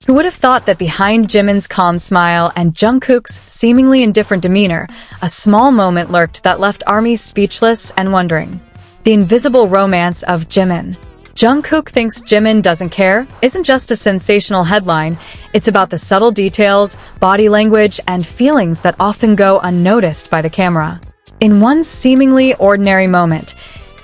Who would have thought that behind Jimin's calm smile and Jungkook's seemingly indifferent demeanor, a small moment lurked that left ARMYs speechless and wondering. The invisible romance of Jimin. Jungkook thinks Jimin doesn't care isn't just a sensational headline, it's about the subtle details, body language, and feelings that often go unnoticed by the camera. In one seemingly ordinary moment,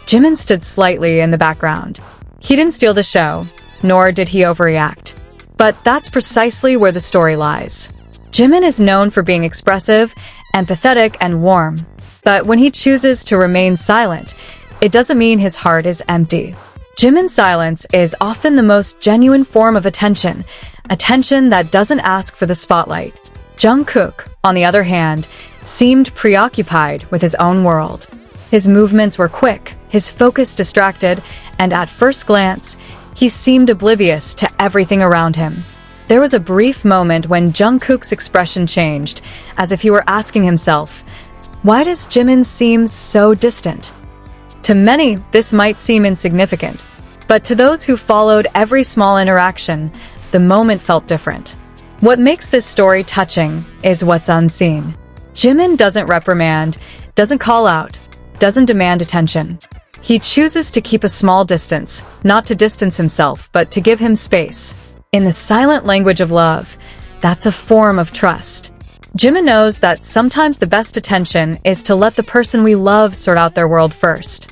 Jimin stood slightly in the background. He didn't steal the show, nor did he overreact. But that's precisely where the story lies. Jimin is known for being expressive, empathetic, and warm. But when he chooses to remain silent, it doesn't mean his heart is empty. Jimin's silence is often the most genuine form of attention that doesn't ask for the spotlight. Jungkook, on the other hand, seemed preoccupied with his own world. His movements were quick, his focus distracted, and at first glance, he seemed oblivious to everything around him. There was a brief moment when Jungkook's expression changed, as if he were asking himself, "Why does Jimin seem so distant?" To many, this might seem insignificant, but to those who followed every small interaction, the moment felt different. What makes this story touching is what's unseen. Jimin doesn't reprimand, doesn't call out, doesn't demand attention. He chooses to keep a small distance, not to distance himself, but to give him space. In the silent language of love, that's a form of trust. Jimin knows that sometimes the best attention is to let the person we love sort out their world first.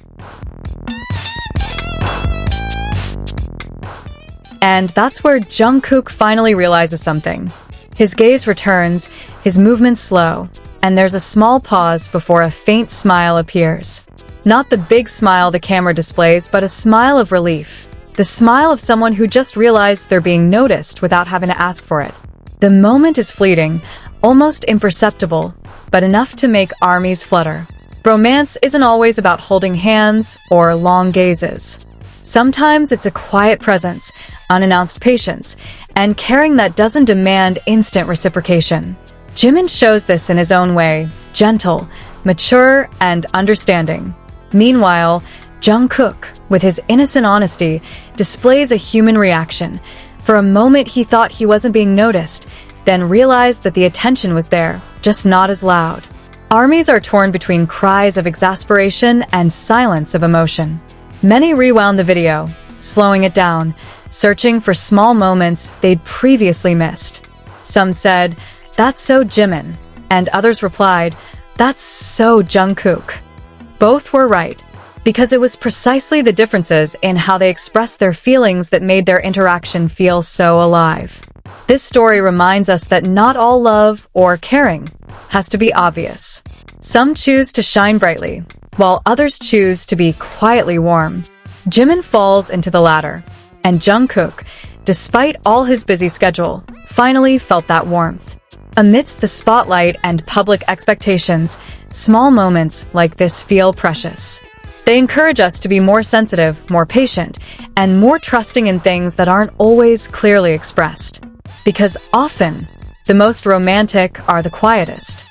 And that's where Jungkook finally realizes something. His gaze returns, his movements slow, and there's a small pause before a faint smile appears. Not the big smile the camera displays, but a smile of relief. The smile of someone who just realized they're being noticed without having to ask for it. The moment is fleeting, almost imperceptible, but enough to make ARMYs flutter. Romance isn't always about holding hands or long gazes. Sometimes it's a quiet presence, unannounced patience, and caring that doesn't demand instant reciprocation. Jimin shows this in his own way, gentle, mature, and understanding. Meanwhile, Jungkook, with his innocent honesty, displays a human reaction. For a moment he thought he wasn't being noticed, then realized that the attention was there, just not as loud. ARMYs are torn between cries of exasperation and silence of emotion. Many rewound the video, slowing it down, searching for small moments they'd previously missed. Some said, "That's so Jimin," and others replied, "That's so Jungkook." Both were right, because it was precisely the differences in how they expressed their feelings that made their interaction feel so alive. This story reminds us that not all love or caring has to be obvious. Some choose to shine brightly, while others choose to be quietly warm. Jimin falls into the latter, and Jungkook, despite all his busy schedule, finally felt that warmth. Amidst the spotlight and public expectations, small moments like this feel precious. They encourage us to be more sensitive, more patient, and more trusting in things that aren't always clearly expressed. Because often, the most romantic are the quietest.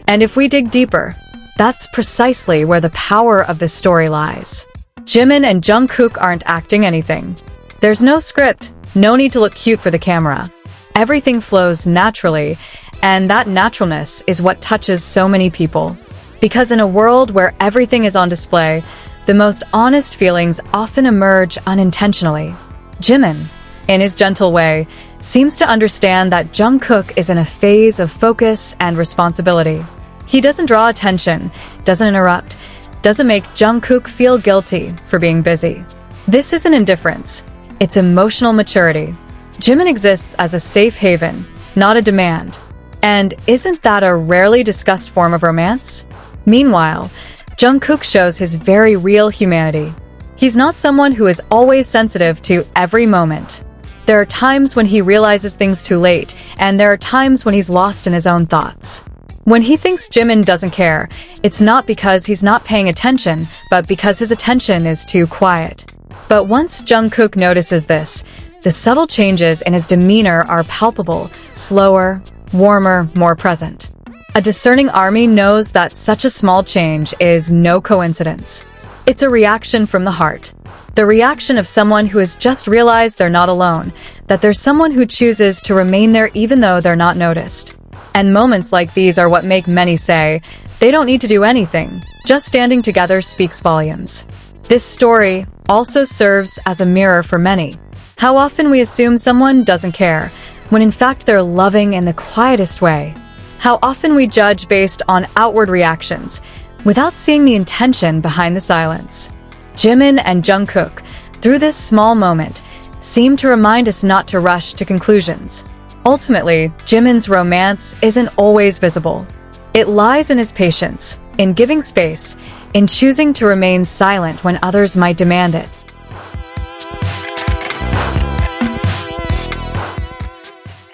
And if we dig deeper, that's precisely where the power of this story lies. Jimin and Jungkook aren't acting anything. There's no script, no need to look cute for the camera. Everything flows naturally, and that naturalness is what touches so many people. Because in a world where everything is on display, the most honest feelings often emerge unintentionally. Jimin, in his gentle way, seems to understand that Jungkook is in a phase of focus and responsibility. He doesn't draw attention, doesn't interrupt, doesn't make Jungkook feel guilty for being busy. This isn't indifference, it's emotional maturity. Jimin exists as a safe haven, not a demand. And isn't that a rarely discussed form of romance? Meanwhile, Jungkook shows his very real humanity. He's not someone who is always sensitive to every moment. There are times when he realizes things too late, and there are times when he's lost in his own thoughts. When he thinks Jimin doesn't care, it's not because he's not paying attention, but because his attention is too quiet. But once Jungkook notices this, the subtle changes in his demeanor are palpable, slower, warmer, more present. A discerning ARMY knows that such a small change is no coincidence. It's a reaction from the heart, The reaction of someone who has just realized they're not alone, that there's someone who chooses to remain there even though they're not noticed. And moments like these are what make many say, they don't need to do anything, just standing together speaks volumes. This story also serves as a mirror for many. How often we assume someone doesn't care, when in fact they're loving in the quietest way. How often we judge based on outward reactions, without seeing the intention behind the silence. Jimin and Jungkook, through this small moment, seem to remind us not to rush to conclusions. Ultimately, Jimin's romance isn't always visible. It lies in his patience, in giving space, in choosing to remain silent when others might demand it.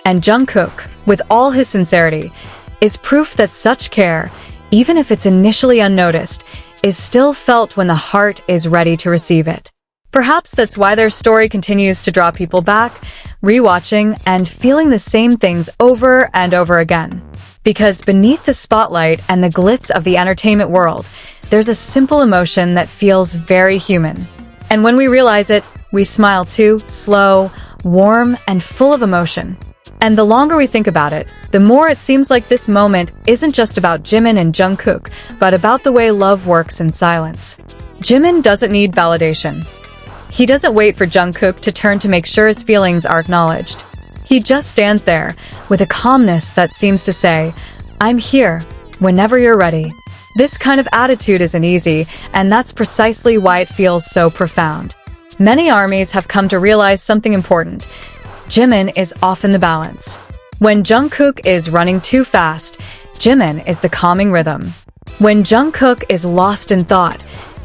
And Jungkook, with all his sincerity, is proof that such care, even if it's initially unnoticed, is still felt when the heart is ready to receive it. Perhaps that's why their story continues to draw people back, rewatching and feeling the same things over and over again. Because beneath the spotlight and the glitz of the entertainment world, there's a simple emotion that feels very human. And when we realize it, we smile too, slow, warm, and full of emotion. And the longer we think about it, the more it seems like this moment isn't just about Jimin and Jungkook, but about the way love works in silence. Jimin doesn't need validation. He doesn't wait for Jungkook to turn to make sure his feelings are acknowledged. He just stands there, with a calmness that seems to say, "I'm here, whenever you're ready." This kind of attitude isn't easy, and that's precisely why it feels so profound. Many armies have come to realize something important. Jimin is often the balance. When Jungkook is running too fast, Jimin is the calming rhythm. When Jungkook is lost in thought,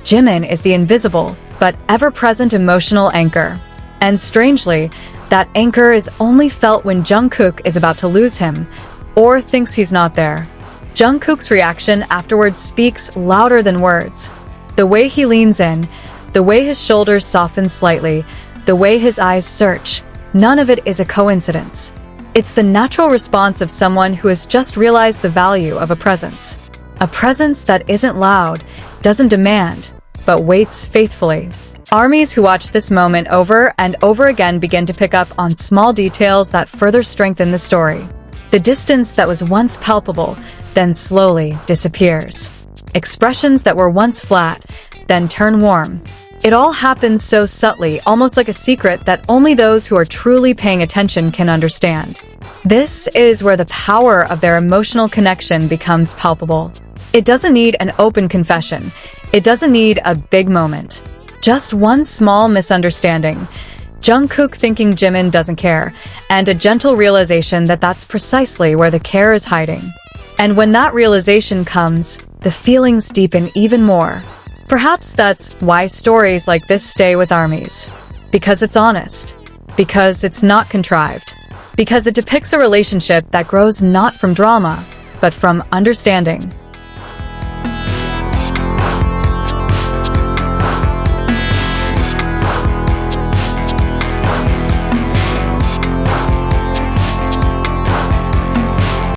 Jimin is the invisible but ever-present emotional anchor. And strangely, that anchor is only felt when Jungkook is about to lose him, or thinks he's not there. Jungkook's reaction afterwards speaks louder than words. The way he leans in, the way his shoulders soften slightly, the way his eyes search, none of it is a coincidence. It's the natural response of someone who has just realized the value of a presence. A presence that isn't loud, doesn't demand, but waits faithfully. Armies who watch this moment over and over again begin to pick up on small details that further strengthen the story. The distance that was once palpable, then slowly disappears. Expressions that were once flat, then turn warm. It all happens so subtly, almost like a secret that only those who are truly paying attention can understand. This is where the power of their emotional connection becomes palpable. It doesn't need an open confession. It doesn't need a big moment. Just one small misunderstanding, Jungkook thinking Jimin doesn't care, and a gentle realization that that's precisely where the care is hiding. And when that realization comes, the feelings deepen even more. Perhaps that's why stories like this stay with armies. Because it's honest. Because it's not contrived. Because it depicts a relationship that grows not from drama, but from understanding.